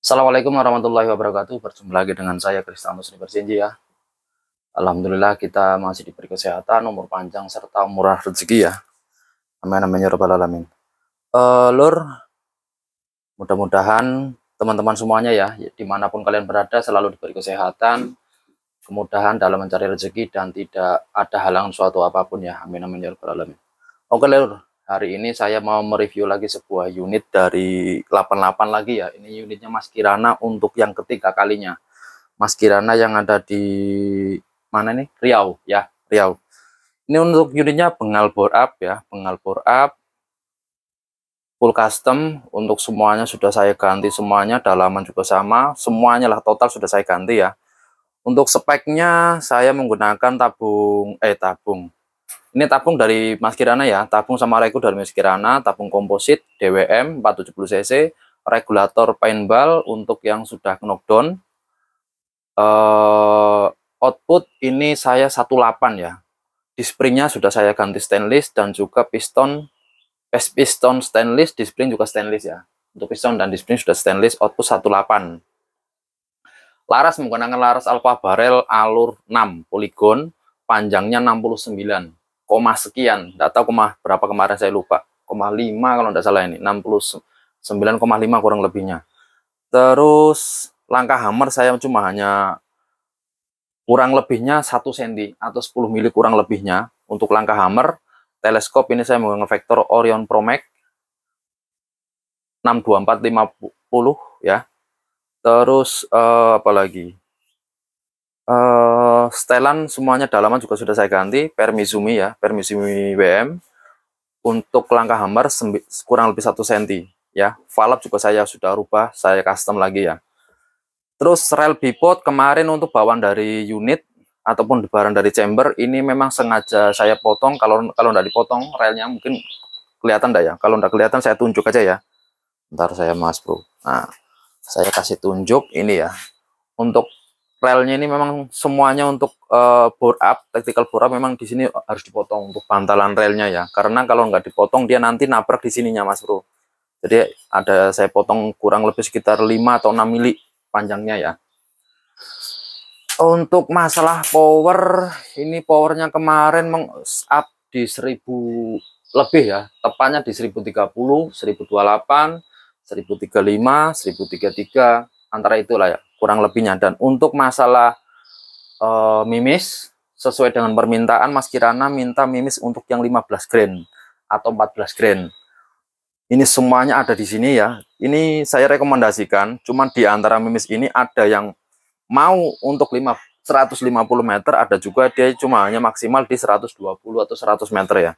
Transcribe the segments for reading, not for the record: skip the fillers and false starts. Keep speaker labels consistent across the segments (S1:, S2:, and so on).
S1: Assalamualaikum warahmatullahi wabarakatuh. Berjumpa lagi dengan saya Kristanus Berjanji ya. Alhamdulillah kita masih diberi kesehatan, umur panjang serta murah rezeki ya. Amin amin ya rabbal alamin. Lur, mudah-mudahan teman-teman semuanya ya, dimanapun kalian berada selalu diberi kesehatan, kemudahan dalam mencari rezeki dan tidak ada halangan suatu apapun ya. Amin amin ya rabbal alamin. Oke lur, hari ini saya mau mereview lagi sebuah unit dari 88 lagi ya. Ini unitnya Mas Kirana untuk yang ketiga kalinya. Mas Kirana yang ada di mana nih? Riau ya, Riau. Ini untuk unitnya bengal bore up ya, bengal bore up full custom. Untuk semuanya sudah saya ganti semuanya, dalaman juga sama, semuanya lah total sudah saya ganti ya. Untuk speknya saya menggunakan tabung. Ini tabung dari Mas Kirana ya, tabung sama regu dari Mas Kirana, tabung komposit DWM 470 cc, regulator paintball untuk yang sudah knockdown. Output ini saya 18 ya. Di springnya sudah saya ganti stainless dan juga piston stainless, di spring juga stainless ya. Untuk piston dan di spring sudah stainless, output 18. Laras menggunakan laras alpha barrel alur 6 poligon, panjangnya 69, koma sekian, enggak tahu berapa kemarin saya lupa, 5 kalau enggak salah ini, 69,5 kurang lebihnya. Terus langkah hammer saya cuma hanya kurang lebihnya 1 cm atau 10 mili kurang lebihnya untuk langkah hammer. Teleskop ini saya menggunakan vektor Orion Promax 62450 ya. Terus apalagi setelan semuanya dalaman juga sudah saya ganti, Permizumi ya, Permizumi WM. Untuk langkah hammer kurang lebih 1 cm ya. Valve juga saya sudah rubah, saya custom lagi ya. Terus rel bipod kemarin untuk bawaan dari unit ataupun barang dari chamber ini memang sengaja saya potong. Kalau nggak dipotong relnya mungkin kelihatan enggak ya. Kalau nggak kelihatan saya tunjuk aja ya. Ntar saya mas bro. Nah, saya kasih tunjuk ini ya. Untuk relnya ini memang semuanya untuk bore up, tactical bore up memang di sini harus dipotong untuk bantalan relnya ya. Karena kalau nggak dipotong dia nanti nabrak di sininya mas bro. Jadi ada saya potong kurang lebih sekitar 5 atau 6 mili panjangnya ya. Untuk masalah power, ini powernya kemarin up di 1000 lebih ya, tepatnya di 1030, 1028, 1035, 1033, antara itulah ya, kurang lebihnya. Dan untuk masalah mimis, sesuai dengan permintaan Mas Kirana minta mimis untuk yang 15 grain atau 14 grain. Ini semuanya ada di sini ya. Ini saya rekomendasikan, cuman di antara mimis ini ada yang mau untuk 150 meter, ada juga dia cuma hanya maksimal di 120 atau 100 meter ya.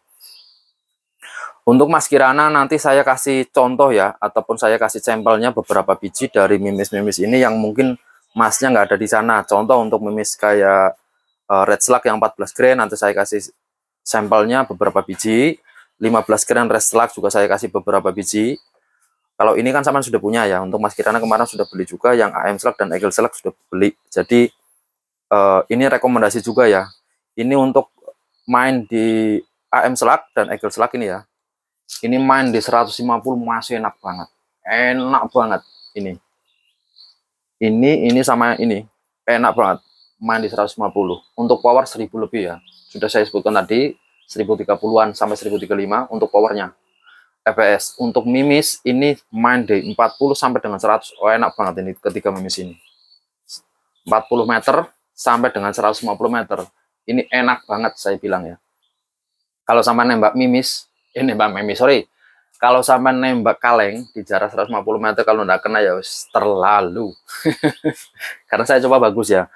S1: Untuk Mas Kirana nanti saya kasih contoh ya, ataupun saya kasih sampelnya beberapa biji dari mimis-mimis ini yang mungkin masnya nggak ada di sana. Contoh untuk mimis kayak red slug yang 14 grain, nanti saya kasih sampelnya beberapa biji. 15 grain red slug juga saya kasih beberapa biji. Kalau ini kan sama sudah punya ya. Untuk Mas Kirana kemarin sudah beli juga yang AM slug dan Eagle slug sudah beli. Jadi ini rekomendasi juga ya. Ini untuk main di AM slug dan Eagle slug ini ya. Ini main di 150 masih enak banget. Enak banget ini. Ini sama ini. Enak banget main di 150. Untuk power 1000 lebih ya. Sudah saya sebutkan tadi 1030-an sampai 1035 untuk powernya. FPS untuk mimis ini main di 40 sampai dengan 100. Oh, enak banget ini ketika mimis ini. 40 meter sampai dengan 150 meter. Ini enak banget saya bilang ya. Kalau sampai nembak mimis, nembak mimis, sorry. Kalau sampai nembak kaleng di jarak 150 meter kalau nggak kena ya terlalu. Karena saya coba bagus ya.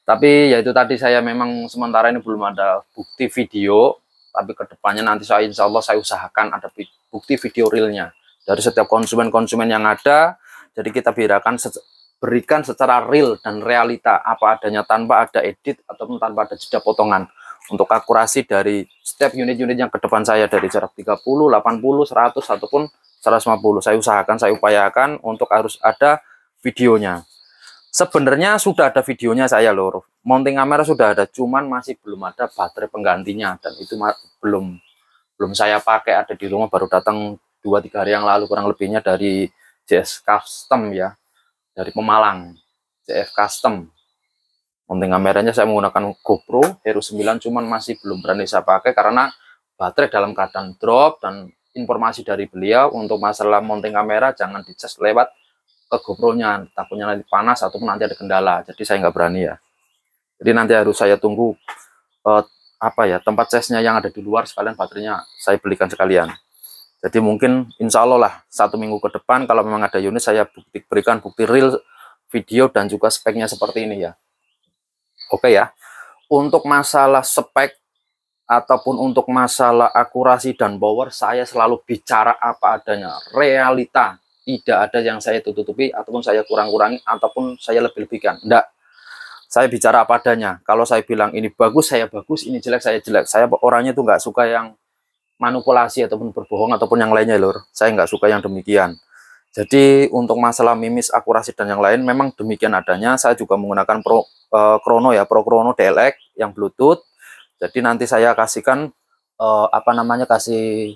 S1: Tapi ya itu tadi saya memang sementara ini belum ada bukti video. Tapi kedepannya nanti saya insya Allah saya usahakan ada bukti video realnya dari setiap konsumen-konsumen yang ada. Jadi kita berikan secara real dan realita apa adanya tanpa ada edit ataupun tanpa ada jeda potongan untuk akurasi dari setiap unit-unit yang ke depan saya dari jarak 30, 80, 100 ataupun 150. Saya usahakan, saya upayakan untuk harus ada videonya. Sebenarnya sudah ada videonya saya lho. Mounting kamera sudah ada, cuman masih belum ada baterai penggantinya dan itu belum saya pakai, ada di rumah baru datang 2-3 hari yang lalu kurang lebihnya dari JS Custom ya. dari Pemalang, CF Custom. Mounting kameranya saya menggunakan GoPro Hero 9, cuman masih belum berani saya pakai karena baterai dalam keadaan drop, dan informasi dari beliau untuk masalah mounting kamera jangan dicas lewat ke GoPro-nya, takutnya nanti panas ataupun nanti ada kendala. Jadi saya nggak berani ya. Jadi nanti harus saya tunggu tempat casnya yang ada di luar, sekalian baterainya saya belikan sekalian. Jadi mungkin insya Allah lah 1 minggu ke depan kalau memang ada unit, saya berikan bukti real video dan juga speknya seperti ini ya. Oke ya. Untuk masalah spek ataupun untuk masalah akurasi dan power, saya selalu bicara apa adanya, realita. Tidak ada yang saya tutupi ataupun saya kurang-kurangi ataupun saya lebih-lebihkan. Enggak. Saya bicara apa adanya. Kalau saya bilang ini bagus, saya bagus, ini jelek, saya jelek. Saya orangnya tuh nggak suka yang manipulasi ataupun berbohong ataupun yang lainnya, lur. Saya nggak suka yang demikian. Jadi untuk masalah mimis, akurasi dan yang lain memang demikian adanya. Saya juga menggunakan Pro Chrono DLX yang Bluetooth. Jadi nanti saya kasihkan kasih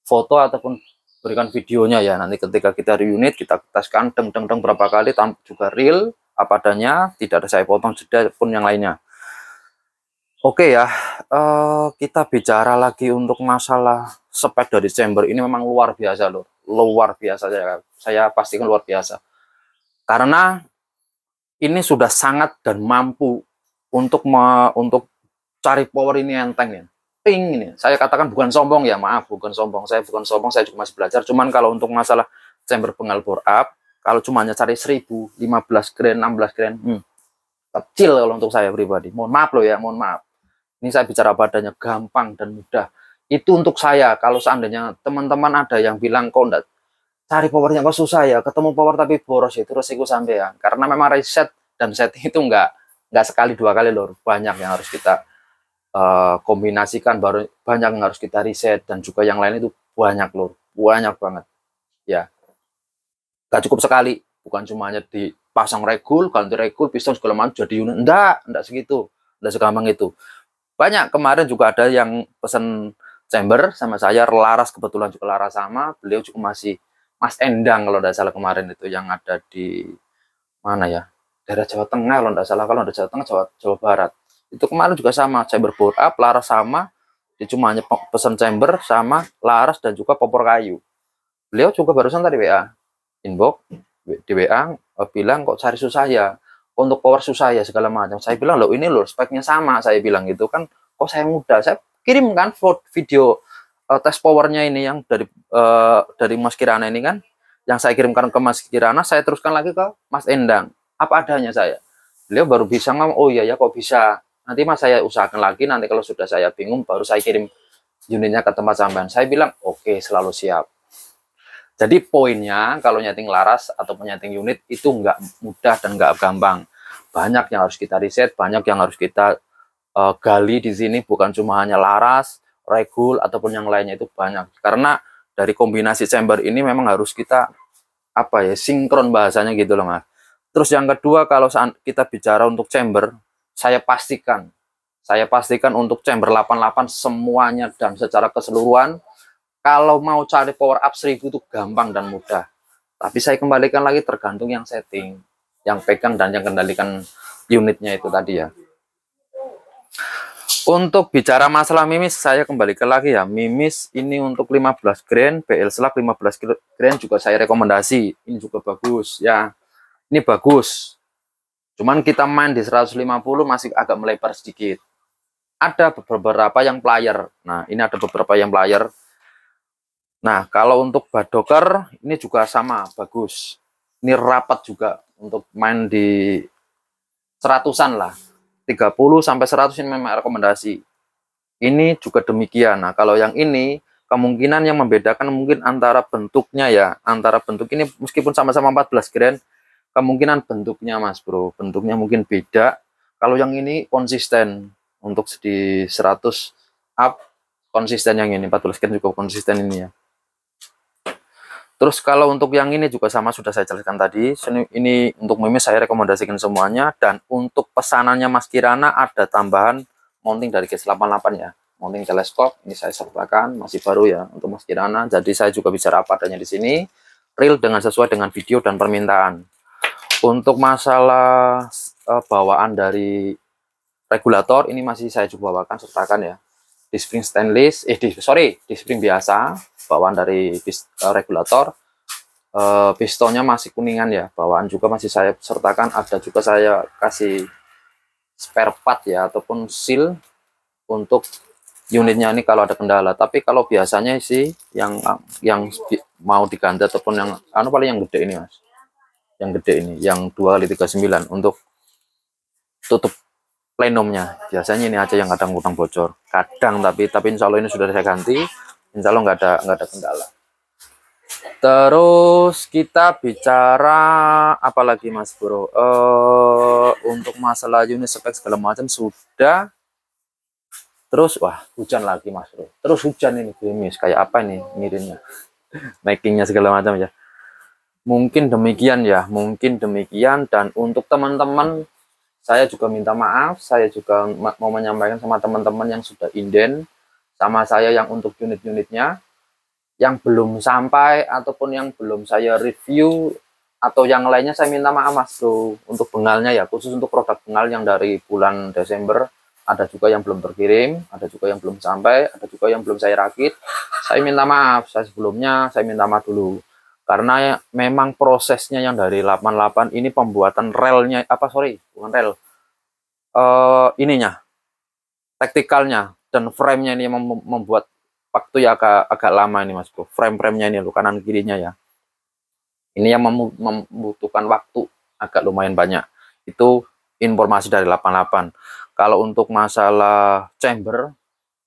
S1: foto ataupun berikan videonya ya. Nanti ketika kita di unit kita teskan deng berapa kali, juga real apa adanya, tidak ada saya potong jeda pun yang lainnya. Oke ya, kita bicara lagi untuk masalah spek dari chamber ini memang luar biasa loh. Luar biasa, saya pastikan luar biasa, karena ini sudah sangat dan mampu untuk cari power ini enteng ya. Ini saya katakan bukan sombong ya, maaf, bukan sombong, saya bukan sombong, saya juga masih belajar. Cuman kalau untuk masalah chamber pengal bore up, kalau cuma hanya cari 1000, 15 grand, 16 grand, kecil kalau untuk saya pribadi. Mohon maaf loh ya, mohon maaf. Ini saya bicara padanya, gampang dan mudah. Itu untuk saya. Kalau seandainya teman-teman ada yang bilang kok enggak cari powernya kok susah ya, ketemu power tapi boros, itu resiko sampean. Karena memang reset dan setting itu enggak sekali 2 kali lor. Banyak yang harus kita kombinasikan, baru banyak yang harus kita reset, dan juga yang lain itu banyak lor. Banyak banget. Ya. Enggak cukup sekali. Bukan cuma hanya dipasang regul, ganti regul, piston segala macam jadi unit. Enggak segitu. Enggak segampang itu. Banyak, kemarin juga ada yang pesen chamber sama saya, laras, kebetulan juga laras sama, beliau juga masih Mas Endang kalau tidak salah kemarin itu, yang ada di mana ya, daerah Jawa Tengah kalau tidak salah, kalau ada Jawa Tengah, Jawa Barat. Itu kemarin juga sama, chamber bore up, laras sama, dia cuma hanya pesen chamber sama laras dan juga popor kayu. Beliau juga barusan tadi WA, inbox di WA, bilang kok cari susah ya, untuk power susah ya segala macam. Saya bilang loh ini loh speknya sama, saya bilang gitu kan, kok saya mudah. Saya kirimkan video tes powernya ini yang dari Mas Kirana ini kan, yang saya kirimkan ke Mas Kirana, saya teruskan lagi ke Mas Endang, apa adanya saya. Beliau baru bisa ngomong, oh iya ya kok bisa, nanti Mas saya usahakan lagi, nanti kalau sudah saya bingung baru saya kirim unitnya ke tempat sampean. Saya bilang oke, selalu siap. Jadi poinnya kalau nyeting laras atau nyeting unit itu nggak mudah dan nggak gampang. Banyak yang harus kita riset, banyak yang harus kita gali di sini. Bukan cuma hanya laras, regul ataupun yang lainnya, itu banyak. Karena dari kombinasi chamber ini memang harus kita sinkron bahasanya gitu loh Mas. Terus yang kedua, kalau kita bicara untuk chamber, saya pastikan untuk chamber 88 semuanya dan secara keseluruhan. Kalau mau cari power up 1000 itu gampang dan mudah. Tapi saya kembalikan lagi tergantung yang setting, yang pegang dan yang kendalikan unitnya itu tadi ya. Untuk bicara masalah mimis, saya kembalikan lagi ya. Mimis ini untuk 15 grand, BL Slug 15 grand juga saya rekomendasi. Ini juga bagus ya. Ini bagus. Cuman kita main di 150 masih agak melebar sedikit. Ada beberapa yang player. Nah, ini ada beberapa yang player. Nah, kalau untuk badoker ini juga sama, bagus. Ini rapat juga untuk main di 100-an lah. 30 sampai 100 ini memang rekomendasi. Ini juga demikian. Nah, kalau yang ini kemungkinan yang membedakan mungkin antara bentuknya ya, antara bentuk ini meskipun sama-sama 14 grand, kemungkinan bentuknya Mas Bro, bentuknya mungkin beda. Kalau yang ini konsisten untuk di 100 up, konsisten yang ini 14 grand juga konsisten ini ya. Terus kalau untuk yang ini juga sama, sudah saya jelaskan tadi. Ini untuk mimis saya rekomendasikan semuanya. Dan untuk pesanannya Mas Kirana ada tambahan mounting dari GS88 ya. Mounting teleskop ini saya sertakan, masih baru ya untuk Mas Kirana. Jadi saya juga bicara apa adanya di sini, real dengan sesuai dengan video dan permintaan. Untuk masalah bawaan dari regulator ini masih saya coba bawakan sertakan ya. Di spring stainless, di spring biasa, bawaan dari regulator. Pistonnya masih kuningan ya, bawaan juga masih saya sertakan. Ada juga saya kasih spare part ya, ataupun seal untuk unitnya ini kalau ada kendala. Tapi kalau biasanya sih yang mau diganti ataupun yang paling yang gede ini mas, yang gede ini, yang 2x39 untuk tutup plenumnya. Biasanya ini aja yang kadang bocor, kadang, tapi insya Allah ini sudah saya ganti, insya Allah nggak ada kendala. Terus kita bicara apa lagi mas bro, untuk masalah unit spek segala macam sudah. Terus wah hujan lagi mas bro, terus hujan ini gerimis kayak apa nih ngirimnya, makingnya segala macam ya. Mungkin demikian ya, mungkin demikian. Dan untuk teman-teman, saya juga minta maaf, saya juga mau menyampaikan sama teman-teman yang sudah inden sama saya yang untuk unit-unitnya yang belum sampai ataupun yang belum saya review atau yang lainnya, saya minta maaf mas bro. Untuk bengalnya ya, khusus untuk produk bengal yang dari bulan Desember, ada juga yang belum terkirim, ada juga yang belum sampai, ada juga yang belum saya rakit. Saya minta maaf, saya sebelumnya saya minta maaf dulu. Karena memang prosesnya yang dari 88 ini pembuatan relnya, bukan rel, ininya, taktikalnya dan framenya ini membuat waktu ya agak lama ini mas bro. Frame-nya ini loh, kanan kirinya ya. Ini yang membutuhkan waktu agak lumayan banyak. Itu informasi dari 88. Kalau untuk masalah chamber,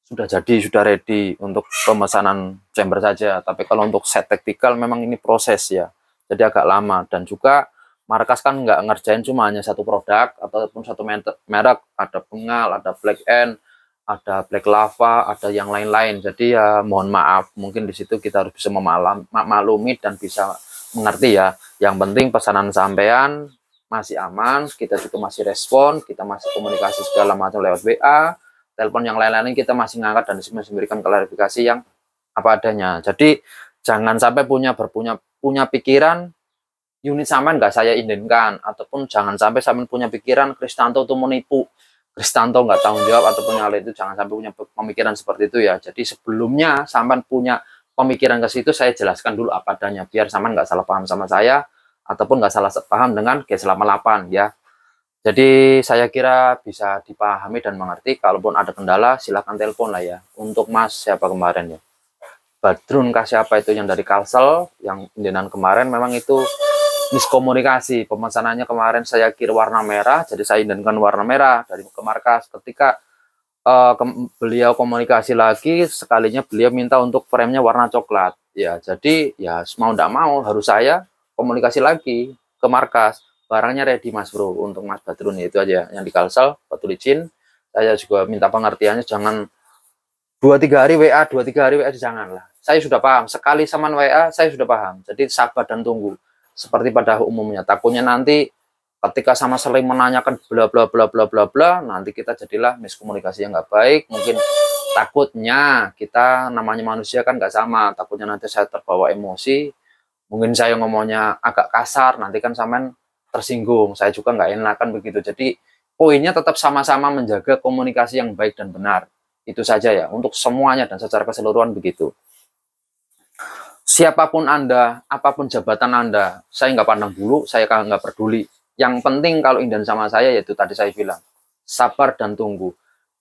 S1: sudah jadi, sudah ready untuk pemesanan chamber saja. Tapi kalau untuk set taktikal memang ini proses ya, jadi agak lama. Dan juga markas kan nggak ngerjain cuma hanya satu produk ataupun satu merek, ada pengal, ada black end, ada black lava, ada yang lain-lain. Jadi ya mohon maaf, mungkin di situ kita harus bisa memaklumi dan bisa mengerti ya. Yang penting pesanan sampean masih aman, kita juga masih respon, kita masih komunikasi segala macam lewat WA, telepon, yang lain-lain kita masih ngangkat dan masih memberikan klarifikasi yang apa adanya. Jadi jangan sampai punya pikiran unit sampean nggak saya indenkan, ataupun jangan sampai sampean punya pikiran Kristanto itu menipu, Kristanto nggak tanggung jawab ataupun hal itu. Jangan sampai punya pemikiran seperti itu ya. Jadi sebelumnya sampean punya pemikiran ke situ, saya jelaskan dulu apa adanya biar sampean nggak salah paham sama saya ataupun nggak salah paham dengan G88 ya. Jadi saya kira bisa dipahami dan mengerti. Kalaupun ada kendala silahkan telepon lah ya. Untuk mas siapa kemarin ya, Badrun kah siapa itu yang dari Kalsel yang indenan kemarin, memang itu miskomunikasi. Pemesanannya kemarin saya kira warna merah, jadi saya indenkan warna merah dari ke markas. Ketika beliau komunikasi lagi, sekalinya beliau minta untuk frame-nya warna coklat ya. Jadi ya mau tidak mau harus saya komunikasi lagi ke markas. Barangnya ready mas bro. Untuk mas Badrun itu aja yang di Kalsel, Batu Licin. Saya juga minta pengertiannya, jangan 2-3 hari WA, 2-3 hari WA, jangan lah. Saya sudah paham, sekali saman WA saya sudah paham. Jadi sabar dan tunggu. Seperti pada umumnya, takutnya nanti ketika sama sering menanyakan bla bla bla bla bla bla, nanti kita jadilah miskomunikasi yang nggak baik. Mungkin takutnya kita namanya manusia kan nggak sama, takutnya nanti saya terbawa emosi, mungkin saya ngomongnya agak kasar, nanti kan sampean tersinggung, saya juga nggak enakan begitu. Jadi poinnya tetap sama-sama menjaga komunikasi yang baik dan benar. Itu saja ya untuk semuanya dan secara keseluruhan begitu. Siapapun Anda, apapun jabatan Anda, saya nggak pandang bulu, saya nggak peduli. Yang penting kalau inden sama saya, yaitu tadi saya bilang, sabar dan tunggu.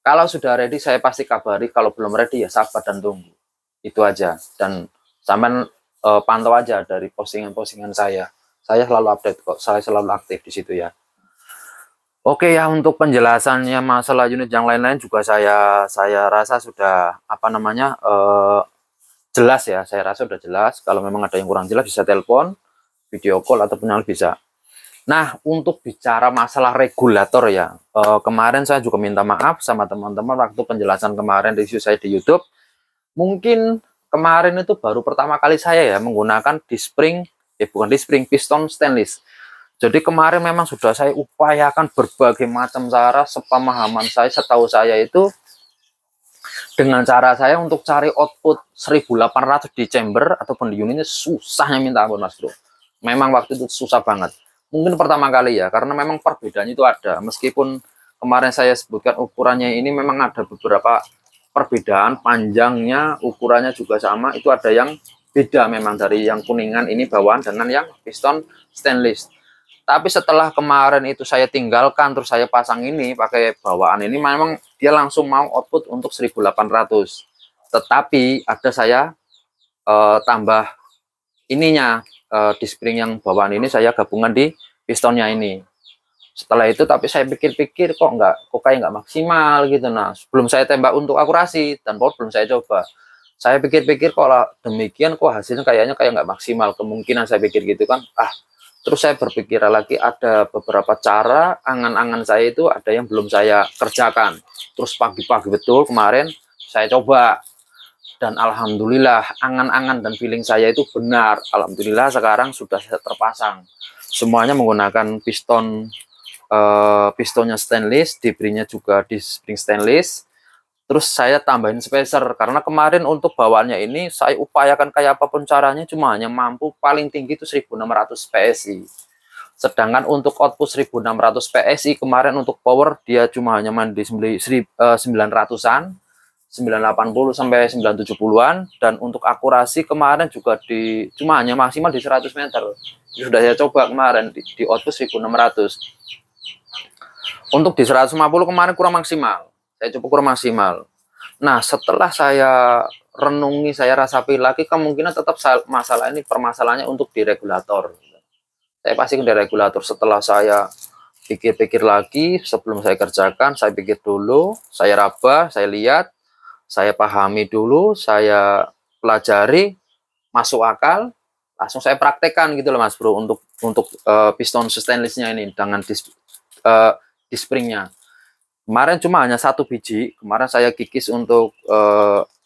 S1: Kalau sudah ready, saya pasti kabari. Kalau belum ready, ya sabar dan tunggu. Itu aja. Dan sampean pantau aja dari postingan-postingan saya. Saya selalu update kok, saya selalu aktif di situ ya. Oke ya, untuk penjelasannya masalah unit yang lain-lain juga saya rasa sudah jelas ya. Saya rasa sudah jelas. Kalau memang ada yang kurang jelas bisa telepon, video call ataupun yang bisa. Nah, untuk bicara masalah regulator ya, kemarin saya juga minta maaf sama teman-teman waktu penjelasan kemarin review saya di YouTube. Mungkin kemarin itu baru pertama kali saya ya menggunakan piston stainless. Jadi kemarin memang sudah saya upayakan berbagai macam cara, sepemahaman saya, setahu saya itu dengan cara saya untuk cari output 1800 di chamber ataupun di unitnya susahnya minta ampun mas bro. Memang waktu itu susah banget. mungkin pertama kali ya, karena memang perbedaannya itu ada. Meskipun kemarin saya sebutkan ukurannya ini memang ada beberapa perbedaan, panjangnya, ukurannya juga sama, itu ada yang beda memang dari yang kuningan ini bawaan dengan yang piston stainless. Tapi setelah kemarin itu saya tinggalkan, terus saya pasang ini pakai bawaan ini, memang dia langsung mau output untuk 1800. Tetapi ada saya tambah ininya, di spring yang bawaan ini saya gabungan di pistonnya ini. Setelah itu tapi saya pikir-pikir kok kayak nggak maksimal gitu. Nah, sebelum saya tembak untuk akurasi dan power belum saya coba, saya pikir-pikir kok lah demikian, kok hasilnya kayaknya kayak nggak maksimal, kemungkinan saya pikir gitu kan. Terus saya berpikir lagi, ada beberapa cara, angan-angan saya itu ada yang belum saya kerjakan. Terus pagi-pagi betul kemarin saya coba, dan alhamdulillah angan-angan dan feeling saya itu benar. Alhamdulillah sekarang sudah terpasang semuanya menggunakan pistonnya stainless, diberinya juga di spring stainless. Terus saya tambahin spacer, karena kemarin untuk bawaannya ini saya upayakan kayak apapun caranya, cuma hanya mampu paling tinggi itu 1600 PSI. Sedangkan untuk output 1600 PSI kemarin untuk power dia cuma hanya main di 900-an, 980 sampai 970-an, dan untuk akurasi kemarin juga cuma hanya maksimal di 100 meter. Sudah saya coba kemarin di output 1600. Untuk di 150 kemarin kurang maksimal. Saya coba kurang maksimal. Nah, setelah saya renungi, saya rasapi lagi, kemungkinan tetap masalah ini permasalahannya untuk di regulator. Saya pastikan di regulator. Setelah saya pikir-pikir lagi, sebelum saya kerjakan, saya pikir dulu, saya raba, saya lihat, saya pahami dulu, saya pelajari, masuk akal, langsung saya praktekkan gitu loh Mas Bro, untuk piston stainlessnya ini dengan di springnya. Kemarin cuma hanya 1 biji. Kemarin saya kikis untuk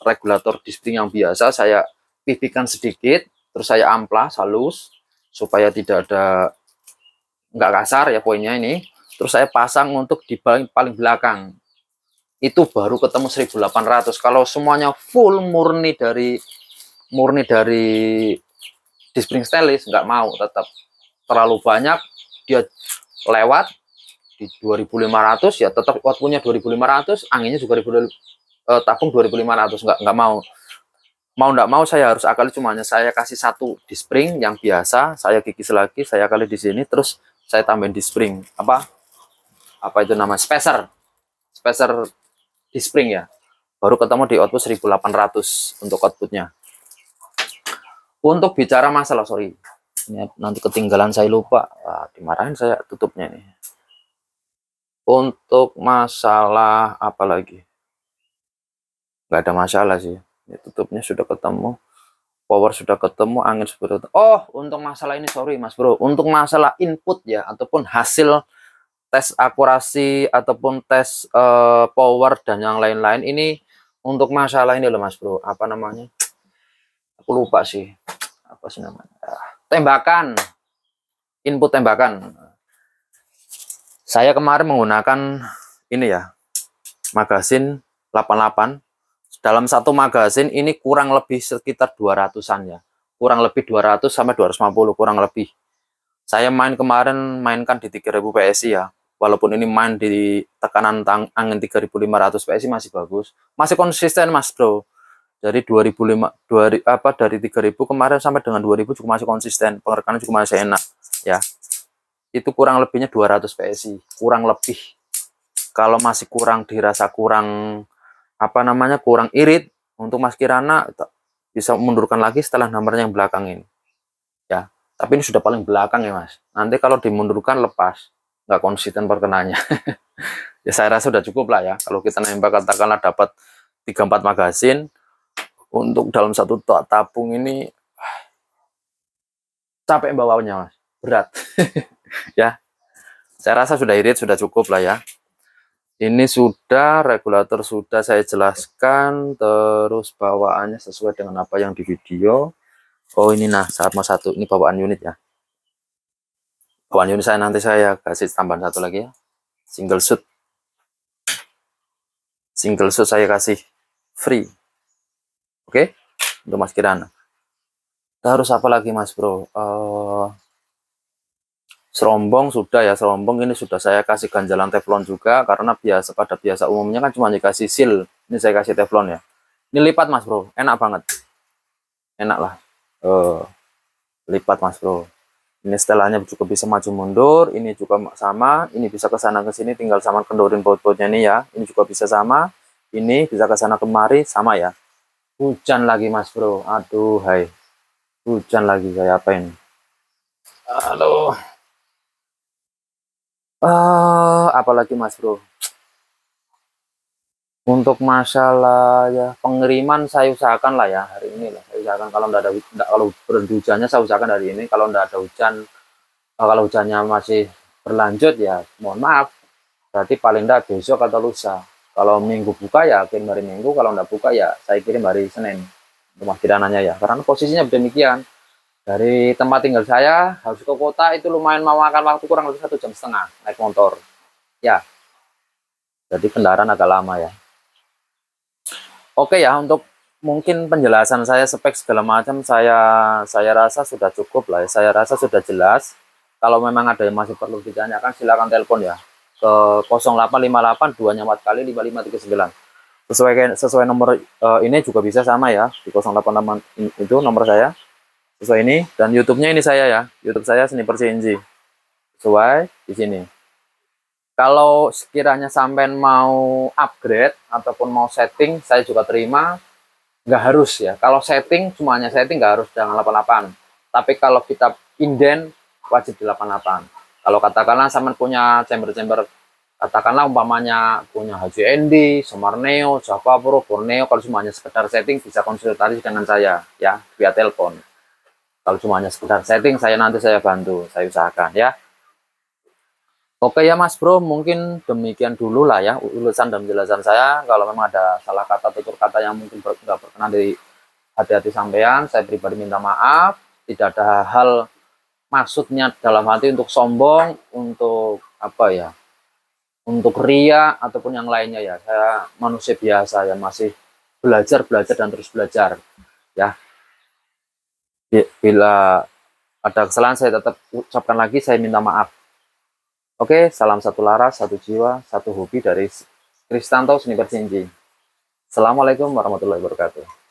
S1: regulator di spring yang biasa, saya pipihkan sedikit, terus saya amplas halus supaya tidak ada, nggak kasar ya poinnya ini. Terus saya pasang untuk di paling belakang. Itu baru ketemu 1800. Kalau semuanya full murni dari di spring stainless, nggak mau, tetap terlalu banyak, dia lewat di 2500 ya, tetap outputnya 2500, anginnya juga tabung 2500, nggak nggak mau saya harus akali, cuma hanya saya kasih 1 di spring yang biasa, saya kikis lagi, saya kali di sini, terus saya tambahin di spring apa itu nama spacer di spring ya, baru ketemu di output 1800 untuk outputnya. Untuk bicara masalah, sorry ini nanti ketinggalan, saya lupa, dimarahin saya tutupnya nih. Untuk masalah apa lagi, nggak ada masalah sih, ini tutupnya sudah ketemu, power sudah ketemu, angin sudah ketemu. Oh, untuk masalah ini sorry Mas Bro, untuk masalah input ya, ataupun hasil tes akurasi ataupun tes power dan yang lain-lain, ini untuk masalah ini loh Mas Bro, apa namanya, aku lupa sih, apa sih namanya, tembakan, input tembakan. Saya kemarin menggunakan ini ya, magasin 88. Dalam satu magasin ini kurang lebih sekitar 200-an ya, kurang lebih 200 sampai 250 kurang lebih. Saya mainkan di 3000 PSI ya, walaupun ini main di tekanan angin 3500 PSI masih bagus, masih konsisten Mas Bro. Dari 3000 kemarin sampai dengan 2000 juga masih konsisten, pengerekanan juga masih enak ya. Itu kurang lebihnya 200 PSI, kurang lebih. Kalau masih kurang, dirasa kurang apa namanya, kurang irit, untuk Mas Kirana bisa mundurkan lagi setelah nomornya yang belakang ini ya. Tapi ini sudah paling belakang ya Mas, nanti kalau dimundurkan lepas, nggak konsisten perkenanya. Ya saya rasa sudah cukup lah ya, kalau kita nembak katakanlah dapat 3-4 magasin untuk dalam satu tabung ini, capek bawahnya Mas, berat. Ya, saya rasa sudah irit, sudah cukup lah ya. Ini sudah, regulator sudah saya jelaskan, terus bawaannya sesuai dengan apa yang di video. Oh ini nah, sama 1, ini bawaan unit ya. Bawaan unit nanti saya kasih tambahan 1 lagi ya, single shoot saya kasih free. Oke, untuk Mas Kirana. Terus apa lagi Mas Bro, Serombong sudah ya, serombong ini sudah saya kasih ganjalan teflon juga, karena pada biasa umumnya kan cuma dikasih seal. Ini saya kasih teflon ya. Ini lipat Mas Bro, enak banget, enak lah. Lipat Mas Bro. Ini setelahnya juga bisa maju mundur, ini juga sama, ini bisa ke sana ke sini, tinggal sama kendorin baut-bautnya ini ya. Ini juga bisa sama, ini bisa ke sana kemari sama ya. Hujan lagi Mas Bro, aduh hai, hujan lagi, saya apain? Aduh, apalagi Mas Bro. Untuk masalah ya pengiriman saya usahakan lah ya hari ini lah. Saya usahakan kalau kalau berhenti hujannya saya usahakan hari ini. Kalau tidak ada hujan, kalau hujannya masih berlanjut ya mohon maaf. Berarti paling tidak besok atau lusa. Kalau minggu buka ya kirim hari Minggu. Kalau tidak buka ya saya kirim hari Senin. Rumah kirananya ya. Karena posisinya demikian. Dari tempat tinggal saya harus ke kota itu lumayan memakan waktu kurang lebih 1,5 jam naik motor. Ya, jadi kendaraan agak lama ya. Oke ya, untuk mungkin penjelasan saya spek segala macam saya rasa sudah cukup lah ya. Saya rasa sudah jelas. Kalau memang ada yang masih perlu ditanyakan silakan telepon ya ke 0858 2 4 kali 5539. Sesuai nomor ini juga bisa sama ya di 088 itu nomor saya. Sesuai ini dan YouTube-nya ini saya ya. YouTube saya Sniper CNG. Sesuai di sini. Kalau sekiranya sampai mau upgrade ataupun mau setting, saya juga terima. Nggak harus ya. Kalau setting, semuanya setting nggak harus dengan 88. Tapi kalau kita inden, wajib di 88. Kalau katakanlah sampai punya chamber-chamber, katakanlah umpamanya punya HJND, Semarneo, Java Pro, Borneo, kalau semuanya sekedar setting, bisa konsultasi dengan saya ya, via telepon. Kalau semuanya sekedar setting, nanti saya bantu, saya usahakan ya. Oke ya Mas Bro, mungkin demikian dulu lah ya ulasan dan penjelasan saya. Kalau memang ada salah kata, tutur kata yang mungkin nggak berkenan dari hati-hati sampean, saya pribadi minta maaf. Tidak ada hal maksudnya dalam hati untuk sombong, untuk apa ya, untuk ria ataupun yang lainnya ya. Saya manusia biasa ya, masih belajar dan terus belajar ya. Bila ada kesalahan saya tetap ucapkan lagi, saya minta maaf. Oke, salam satu laras, satu jiwa, satu hobi dari Kristanto Sniper CNG. Assalamualaikum warahmatullahi wabarakatuh.